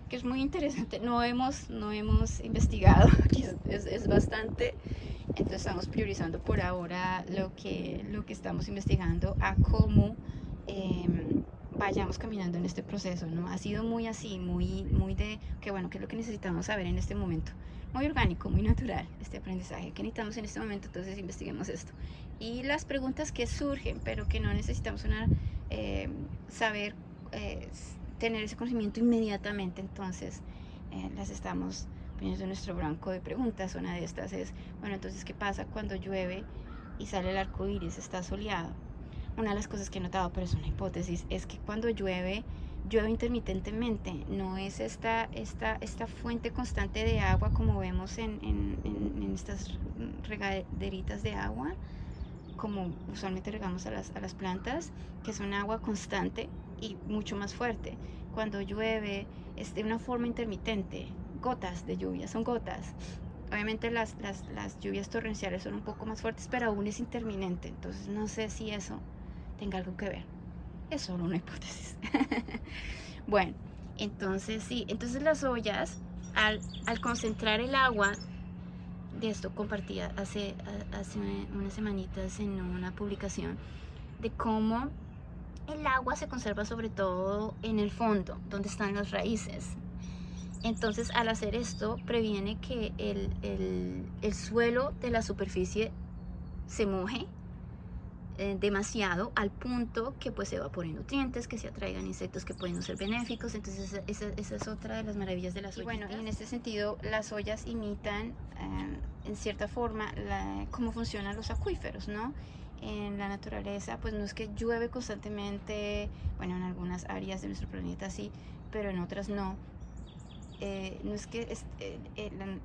que es muy interesante. No hemos investigado, es bastante. Entonces estamos priorizando por ahora lo que estamos investigando, a cómo vayamos caminando en este proceso, ¿no? Ha sido muy así, muy de que bueno, qué es lo que necesitamos saber en este momento. Muy orgánico, muy natural este aprendizaje que necesitamos en este momento. Entonces investiguemos esto. Y las preguntas que surgen, pero que no necesitamos saber, tener ese conocimiento inmediatamente, entonces las estamos poniendo en nuestro banco de preguntas. Una de estas es, bueno, entonces, ¿qué pasa cuando llueve y sale el arco iris, está soleado? Una de las cosas que he notado, pero es una hipótesis, es que cuando llueve intermitentemente, no es esta fuente constante de agua como vemos en estas regaderitas de agua, como usualmente regamos a las plantas, que es un agua constante y mucho más fuerte. Cuando llueve es de una forma intermitente, gotas de lluvia, son gotas. Obviamente las lluvias torrenciales son un poco más fuertes, pero aún es intermitente. Entonces no sé si eso tenga algo que ver. Es solo una hipótesis. Bueno, entonces sí, entonces las ollas, al concentrar el agua, de esto compartía hace unas semanitas en una publicación, de cómo el agua se conserva sobre todo en el fondo, donde están las raíces. Entonces, al hacer esto, previene que el suelo de la superficie se moje, demasiado al punto que pues se evaporen nutrientes, que se atraigan insectos que pueden no ser benéficos. Entonces esa es otra de las maravillas de las Y ollitas. bueno, y en este sentido las ollas imitan en cierta forma cómo funcionan los acuíferos, ¿no? En la naturaleza pues no es que llueve constantemente, bueno, en algunas áreas de nuestro planeta sí, pero en otras no. No es que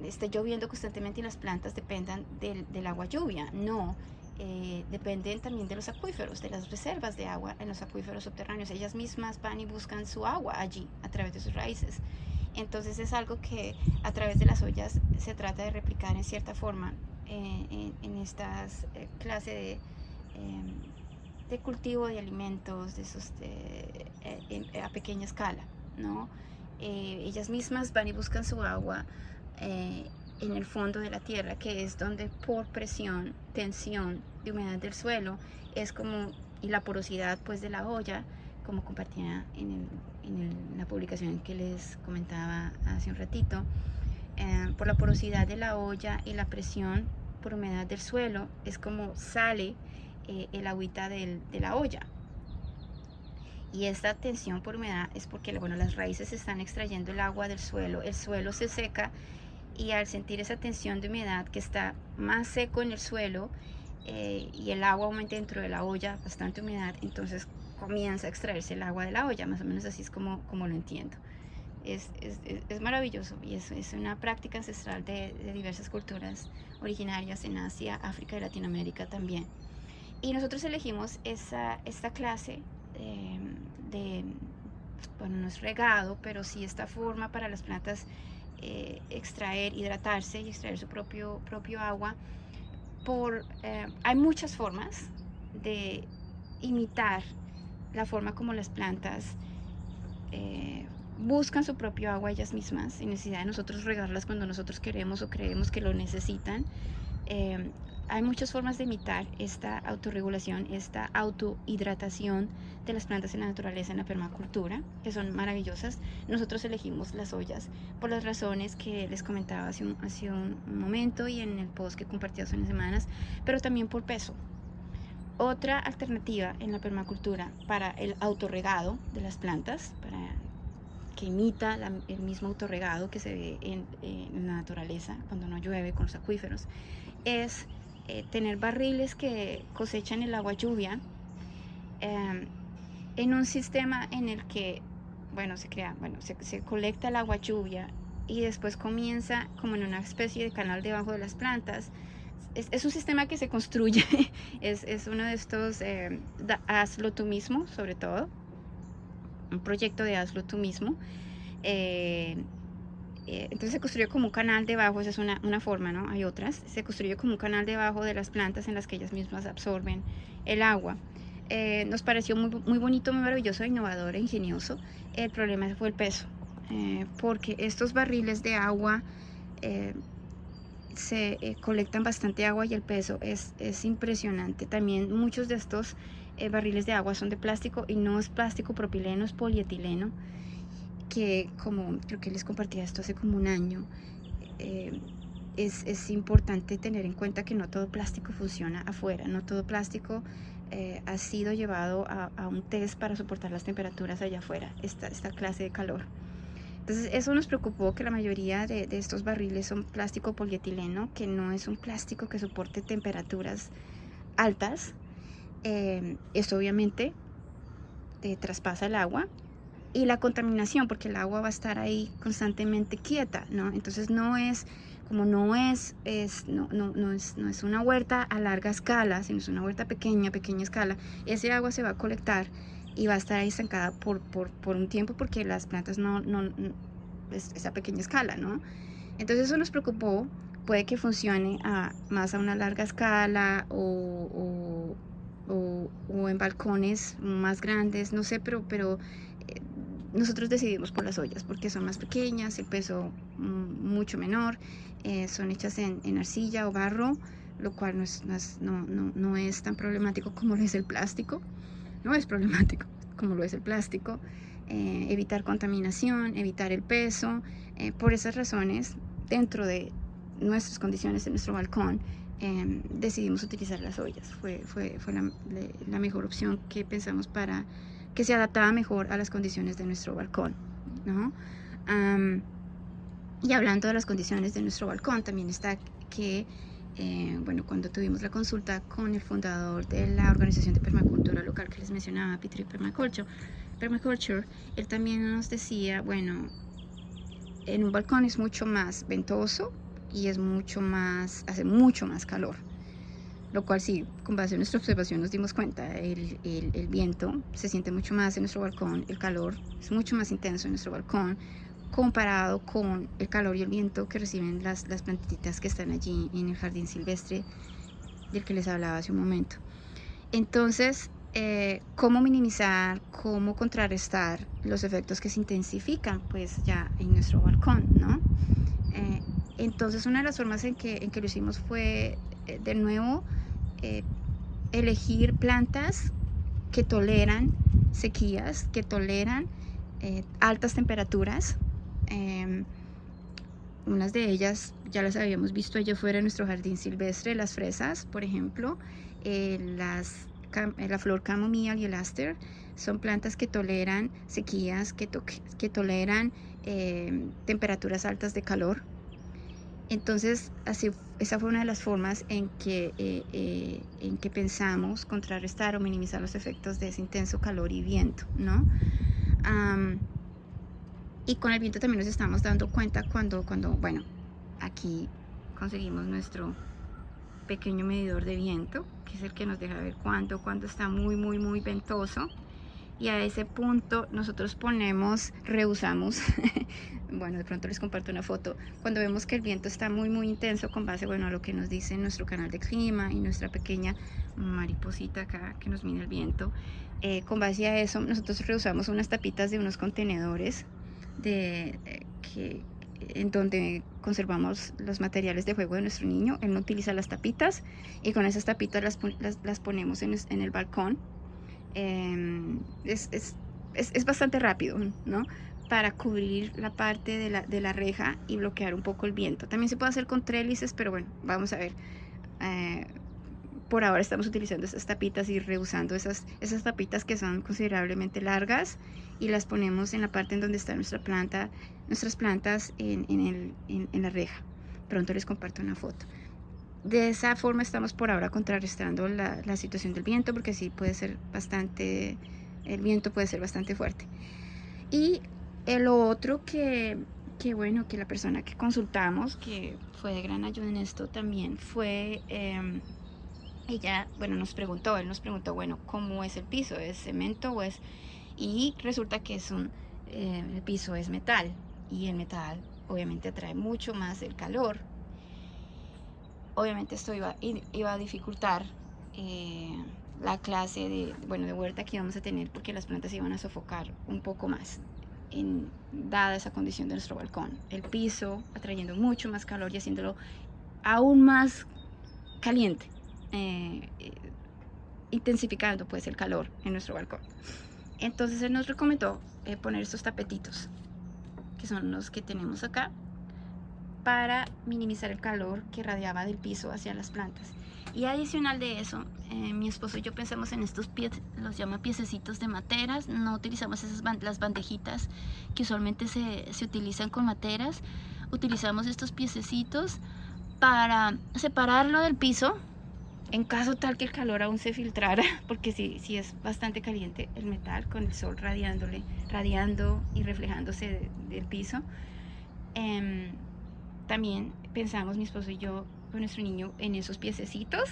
esté lloviendo constantemente y las plantas dependan del agua lluvia, no. Dependen también de los acuíferos, de las reservas de agua en los acuíferos subterráneos. Ellas mismas van y buscan su agua allí a través de sus raíces. Entonces es algo que a través de las ollas se trata de replicar en cierta forma en estas clases de cultivo de alimentos a pequeña escala, ¿no? Ellas mismas van y buscan su agua en el fondo de la tierra, que es donde por presión, tensión de humedad del suelo, es como, y la porosidad pues de la olla, como compartía en la publicación que les comentaba hace un ratito, por la porosidad de la olla y la presión por humedad del suelo, es como sale el agüita de la olla. Y esta tensión por humedad es porque, bueno, las raíces están extrayendo el agua del suelo, el suelo se seca y al sentir esa tensión de humedad que está más seco en el suelo y el agua aumenta dentro de la olla, bastante humedad, entonces comienza a extraerse el agua de la olla, más o menos así es como lo entiendo. Es maravilloso y es una práctica ancestral de diversas culturas originarias en Asia, África y Latinoamérica también. Y nosotros elegimos esta clase bueno, no es regado, pero sí esta forma para las plantas extraer, hidratarse y extraer su propio agua. Hay muchas formas de imitar la forma como las plantas buscan su propio agua ellas mismas, sin necesidad de nosotros regarlas cuando nosotros queremos o creemos que lo necesitan. Hay muchas formas de imitar esta autorregulación, esta autohidratación de las plantas en la naturaleza, en la permacultura, que son maravillosas. Nosotros elegimos las ollas por las razones que les comentaba hace un momento y en el post que compartí hace unas semanas, pero también por peso. Otra alternativa en la permacultura para el autorregado de las plantas, que imita el mismo autorregado que se ve en la naturaleza cuando no llueve con los acuíferos, es tener barriles que cosechan el agua lluvia en un sistema en el que, bueno, se colecta el agua lluvia y después comienza como en una especie de canal debajo de las plantas. Es un sistema que se construye, es uno de estos, hazlo tú mismo, sobre todo, un proyecto de hazlo tú mismo. Entonces se construye como un canal debajo, esa es una forma, ¿no? Hay otras. Se construye como un canal debajo de las plantas en las que ellas mismas absorben el agua. Nos pareció muy bonito, muy maravilloso, innovador e ingenioso. El problema fue el peso, porque estos barriles de agua se colectan bastante agua y el peso es impresionante. También muchos de estos barriles de agua son de plástico y no es plástico propileno, es polietileno, que como creo que les compartí esto hace como un año, es importante tener en cuenta que no todo plástico funciona afuera, no todo plástico ha sido llevado a un test para soportar las temperaturas allá afuera, esta clase de calor. Entonces eso nos preocupó, que la mayoría de estos barriles son plástico polietileno, que no es un plástico que soporte temperaturas altas. Esto obviamente traspasa el agua y la contaminación, porque el agua va a estar ahí constantemente quieta, ¿no? Entonces no es una huerta a larga escala, sino es una huerta pequeña escala. Ese agua se va a colectar y va a estar ahí estancada por un tiempo, porque las plantas no es a pequeña escala, ¿no? Entonces eso nos preocupó. Puede que funcione más a una larga escala o en balcones más grandes, no sé, pero nosotros decidimos por las ollas porque son más pequeñas, el peso mucho menor, son hechas en arcilla o barro, lo cual no es tan problemático como lo es el plástico. No es problemático como lo es el plástico. Evitar contaminación, evitar el peso. Por esas razones, dentro de nuestras condiciones en nuestro balcón, decidimos utilizar las ollas. Fue la mejor opción que pensamos para que se adaptaba mejor a las condiciones de nuestro balcón, ¿no? Y hablando de las condiciones de nuestro balcón, también está que, bueno, cuando tuvimos la consulta con el fundador de la organización de permacultura local que les mencionaba, Petrie Permaculture, él también nos decía, bueno, en un balcón es mucho más ventoso y hace mucho más calor. Lo cual sí, con base en nuestra observación nos dimos cuenta, el viento se siente mucho más en nuestro balcón, el calor es mucho más intenso en nuestro balcón, comparado con el calor y el viento que reciben las plantitas que están allí en el jardín silvestre del que les hablaba hace un momento. Entonces, ¿cómo minimizar, cómo contrarrestar los efectos que se intensifican pues ya en nuestro balcón, ¿no? Entonces, una de las formas en que lo hicimos fue, de nuevo, elegir plantas que toleran sequías, que toleran altas temperaturas. Unas de ellas ya las habíamos visto allá afuera en nuestro jardín silvestre, las fresas, por ejemplo, la flor camomilla y el aster son plantas que toleran sequías, que toleran temperaturas altas de calor. Entonces, esa fue una de las formas en que pensamos contrarrestar o minimizar los efectos de ese intenso calor y viento, ¿no? Y con el viento también nos estamos dando cuenta cuando bueno, aquí conseguimos nuestro pequeño medidor de viento, que es el que nos deja ver cuando está muy ventoso. Y a ese punto nosotros rehusamos, bueno, de pronto les comparto una foto, cuando vemos que el viento está muy intenso con base, bueno, a lo que nos dice nuestro canal de clima y nuestra pequeña mariposita acá que nos mide el viento, con base a eso nosotros rehusamos unas tapitas de unos contenedores en donde conservamos los materiales de juego de nuestro niño. Él no utiliza las tapitas y con esas tapitas las ponemos en el balcón. Es bastante rápido, ¿no? Para cubrir la parte de la reja y bloquear un poco el viento. También se puede hacer con trélices, pero bueno, vamos a ver. Por ahora estamos utilizando esas tapitas y reusando esas tapitas que son considerablemente largas y las ponemos en la parte en donde está nuestras plantas en la reja. Pronto les comparto una foto. De esa forma estamos por ahora contrarrestando la situación del viento, porque sí el viento puede ser bastante fuerte. Y lo otro que la persona que consultamos, que fue de gran ayuda en esto también, fue, él nos preguntó, bueno, ¿cómo es el piso? ¿Es cemento o es...? Y resulta que el piso es metal, y el metal obviamente atrae mucho más el calor. Obviamente esto iba a dificultar la clase de huerta que íbamos a tener, porque las plantas iban a sofocar un poco más dada esa condición de nuestro balcón. El piso atrayendo mucho más calor y haciéndolo aún más caliente, intensificando pues el calor en nuestro balcón. Entonces él nos recomendó poner estos tapetitos, que son los que tenemos acá, para minimizar el calor que radiaba del piso hacia las plantas. Y adicional de eso, mi esposo y yo pensamos en estos los llama piececitos de materas. No utilizamos las bandejitas que usualmente se utilizan con materas. Utilizamos estos piececitos para separarlo del piso en caso tal que el calor aún se filtrara, porque sí es bastante caliente el metal con el sol radiando y reflejándose del piso. También pensamos mi esposo y yo con nuestro niño en esos piececitos,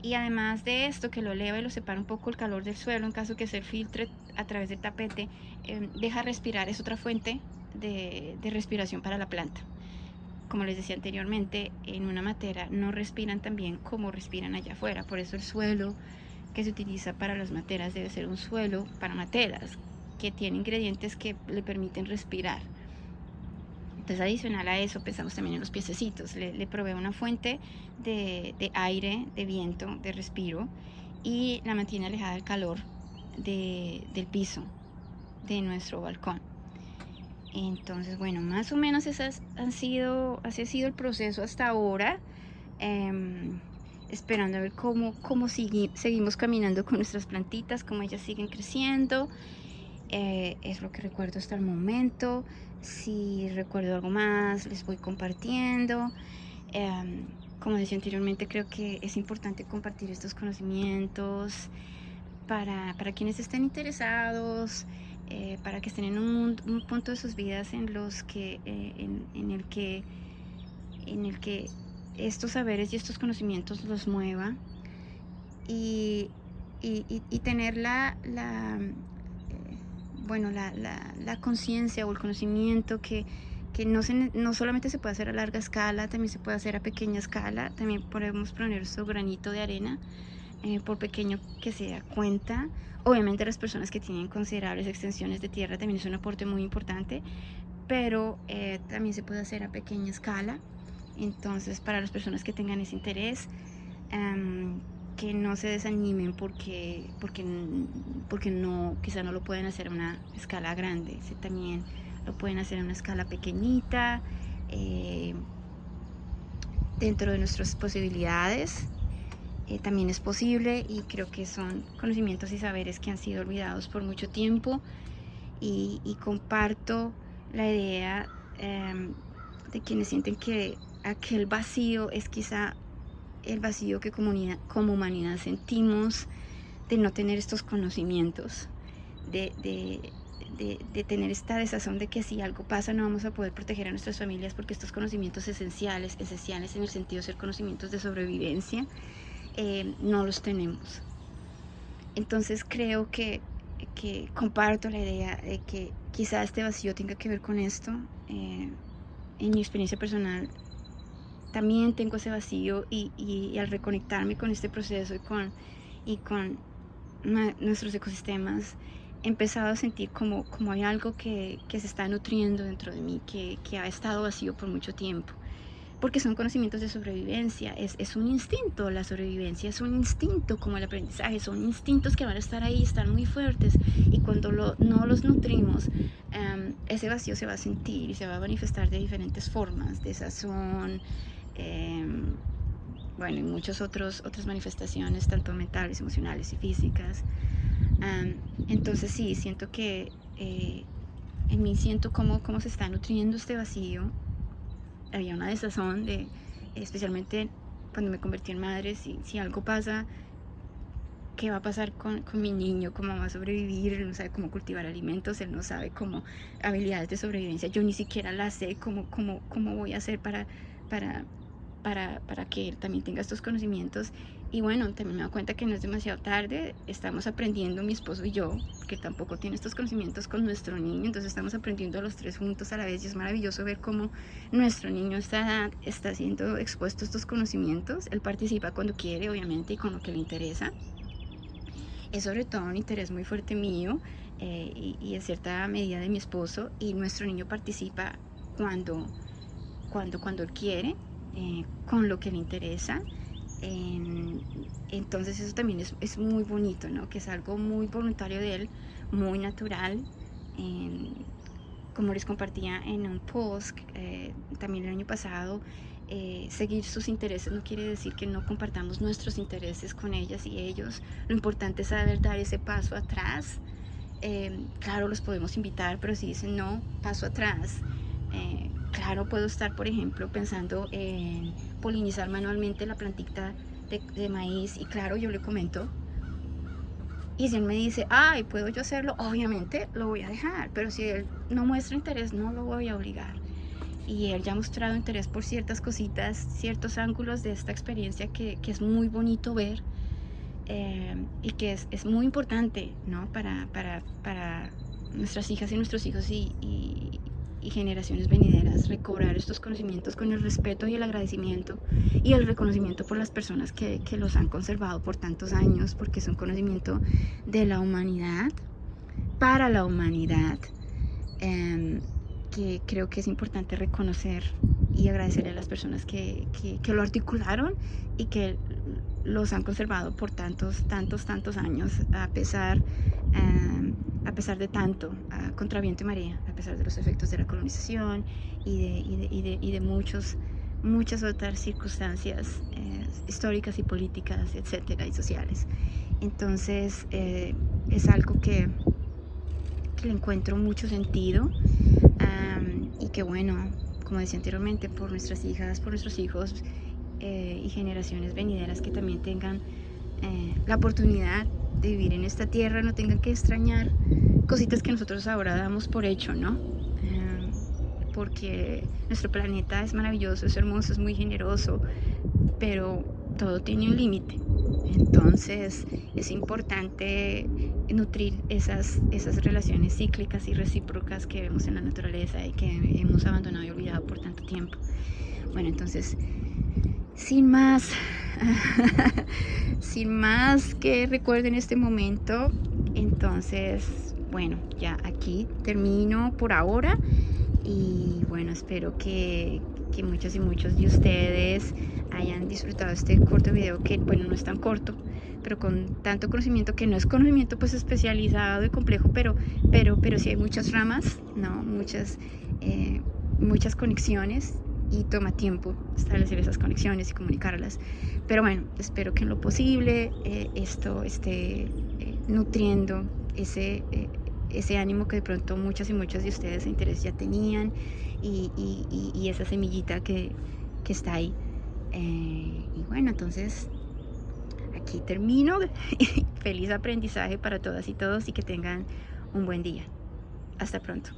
y además de esto, que lo eleva y lo separa un poco el calor del suelo en caso que se filtre a través del tapete, deja respirar, es otra fuente de respiración para la planta. Como les decía anteriormente, en una matera no respiran tan bien como respiran allá afuera, por eso el suelo que se utiliza para las materas debe ser un suelo para materas que tiene ingredientes que le permiten respirar. Entonces, adicional a eso, pensamos también en los piececitos. Le provee una fuente de aire, de viento, de respiro, y la mantiene alejada del calor del piso de nuestro balcón. Entonces, bueno, más o menos así ha sido el proceso hasta ahora. esperando a ver cómo seguimos caminando con nuestras plantitas, cómo ellas siguen creciendo. Es lo que recuerdo hasta el momento. Si recuerdo algo más, les voy compartiendo. Como decía anteriormente, creo que es importante compartir estos conocimientos para quienes estén interesados, para que estén en un punto de sus vidas en el que estos saberes y estos conocimientos los mueva, y tener la conciencia o el conocimiento que no solamente se puede hacer a larga escala, también se puede hacer a pequeña escala. También podemos poner nuestro granito de arena, por pequeño que sea, cuenta. Obviamente las personas que tienen considerables extensiones de tierra también es un aporte muy importante, pero también se puede hacer a pequeña escala. Entonces, para las personas que tengan ese interés, que no se desanimen porque no, quizá no lo pueden hacer a una escala grande. También lo pueden hacer a una escala pequeñita, dentro de nuestras posibilidades. También es posible, y creo que son conocimientos y saberes que han sido olvidados por mucho tiempo, y comparto la idea de quienes sienten que aquel vacío es quizá el vacío que como humanidad sentimos de no tener estos conocimientos, de tener esta desazón de que si algo pasa no vamos a poder proteger a nuestras familias, porque estos conocimientos esenciales en el sentido de ser conocimientos de sobrevivencia, no los tenemos. Entonces creo que comparto la idea de que quizá este vacío tenga que ver con esto. En mi experiencia personal también tengo ese vacío, y al reconectarme con este proceso y con nuestros ecosistemas, he empezado a sentir como hay algo que se está nutriendo dentro de mí, que ha estado vacío por mucho tiempo, porque son conocimientos de sobrevivencia. Es un instinto, la sobrevivencia es un instinto, como el aprendizaje, son instintos que van a estar ahí, están muy fuertes, y cuando no los nutrimos, ese vacío se va a sentir y se va a manifestar de diferentes formas: desazón, y muchas otras manifestaciones, tanto mentales, emocionales y físicas. Entonces sí, siento que en mí siento cómo se está nutriendo este vacío. Había una desazón, especialmente cuando me convertí en madre. Si algo pasa, ¿qué va a pasar con mi niño? ¿Cómo va a sobrevivir? Él no sabe cómo cultivar alimentos, él no sabe cómo habilidades de sobrevivencia. Yo ni siquiera las sé. ¿Cómo voy a hacer para que él también tenga estos conocimientos? Y bueno, también me doy cuenta que no es demasiado tarde. Estamos aprendiendo, mi esposo y yo, que tampoco tiene estos conocimientos, con nuestro niño. Entonces estamos aprendiendo los tres juntos a la vez, y es maravilloso ver cómo nuestro niño está siendo expuesto a estos conocimientos. Él participa cuando quiere, obviamente, y con lo que le interesa. Es sobre todo un interés muy fuerte mío, y en cierta medida de mi esposo, y nuestro niño participa cuando él quiere, con lo que le interesa. Entonces eso también es muy bonito, ¿no? Que es algo muy voluntario de él, muy natural. Como les compartía en un post también el año pasado, seguir sus intereses no quiere decir que no compartamos nuestros intereses con ellas y ellos. Lo importante es saber dar ese paso atrás. Claro, los podemos invitar, pero si dicen no, paso atrás. Claro, puedo estar, por ejemplo, pensando en polinizar manualmente la plantita de maíz, y claro, yo le comento. Y si él me dice, ay, ¿puedo yo hacerlo? Obviamente lo voy a dejar, pero si él no muestra interés, no lo voy a obligar. Y él ya ha mostrado interés por ciertas cositas, ciertos ángulos de esta experiencia que es muy bonito ver, y que es muy importante, ¿no? Para nuestras hijas y nuestros hijos y generaciones venideras, recobrar estos conocimientos con el respeto y el agradecimiento y el reconocimiento por las personas que los han conservado por tantos años, porque es un conocimiento de la humanidad, para la humanidad, que creo que es importante reconocer y agradecerle a las personas que lo articularon y que los han conservado por tantos años, a pesar de tanto, contra viento y marea, a pesar de los efectos de la colonización y de muchos muchas otras circunstancias históricas y políticas, etcétera, y sociales. Entonces es algo que le encuentro mucho sentido, y que bueno, como decía anteriormente, por nuestras hijas, por nuestros hijos y generaciones venideras que también tengan la oportunidad de vivir en esta tierra, no tengan que extrañar cositas que nosotros ahora damos por hecho, ¿no? Porque nuestro planeta es maravilloso, es hermoso, es muy generoso, pero todo tiene un límite. Entonces es importante nutrir esas relaciones cíclicas y recíprocas que vemos en la naturaleza y que hemos abandonado y olvidado por tanto tiempo. Bueno, entonces, sin más, sin más que recuerden este momento, entonces, bueno, ya aquí termino por ahora. Y bueno, espero que muchas y muchos de ustedes hayan disfrutado este corto video, que bueno, no es tan corto, pero con tanto conocimiento, que no es conocimiento pues especializado y complejo, pero sí hay muchas ramas, ¿no? Muchas conexiones, y toma tiempo establecer esas conexiones y comunicarlas. Pero bueno, espero que en lo posible esto esté nutriendo ese ánimo que de pronto muchas y muchos de ustedes de interés ya tenían, y esa semillita que está ahí. Y bueno, entonces aquí termino. Feliz aprendizaje para todas y todos, y que tengan un buen día. Hasta pronto.